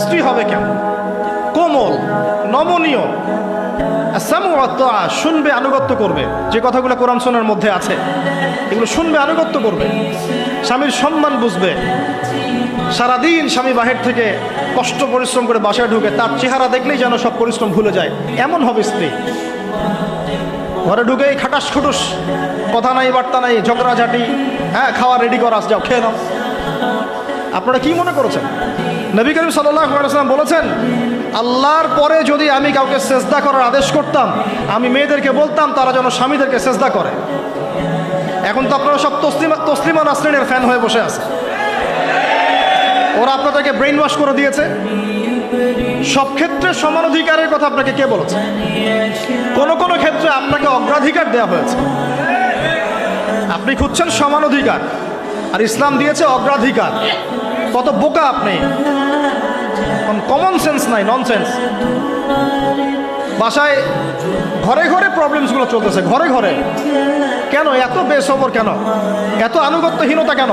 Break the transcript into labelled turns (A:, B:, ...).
A: স্ত্রী হবে কেমন? কোমল, নমনীয়, শুনবে, আনুগত্য করবে। যে কথাগুলো কোরআন সুন্নাহর মধ্যে আছে এগুলো শুনবে, আনুগত্য করবে, স্বামীর সম্মান বুঝবে। সারাদিন স্বামী বাহির থেকে কষ্ট পরিশ্রম করে বাসায় ঢুকে তার চেহারা দেখলেই যেন সব পরিশ্রম ভুলে যায়, এমন হবে স্ত্রী। ঘরে ঢুকেই খাটাস খুটুস, কথা নাই বার্তা নাই, ঝগড়াঝাটি, হ্যাঁ খাওয়া রেডি করা, যাও খেয়ে নাও। আপনারা কি মনে করেছেন? নবী করিম সাল্লাল্লাহু আলাইহি ওয়াসাল্লাম বলেছেন, আল্লাহর পরে যদি আমি কাউকে সেজদা করার আদেশ করতাম, আমি মেয়েদেরকে বলতাম তারা যেন স্বামীদেরকে সেজদা করে। এখন তো আপনারা সব তসলিমা নাসরিনের ফ্যান হয়ে বসে আছে। ওরা আপনাদেরকে ব্রেইন ওয়াশ করে দিয়েছে। সব ক্ষেত্রে সমান অধিকারের কথা আপনাকে কে বলেছে? কোন কোন ক্ষেত্রে আপনাকে অগ্রাধিকার দেওয়া হয়েছে। আপনি খুঁজছেন সমান অধিকার, আর ইসলাম দিয়েছে অগ্রাধিকার। কত বোকা আপনি! কমন সেন্স নাই, ননসেন্স। বাসায় ঘরে ঘরে প্রবলেমসগুলো চলতেছে, ঘরে ঘরে। কেন এত বেসবর? কেন এত আনুগত্যহীনতা? কেন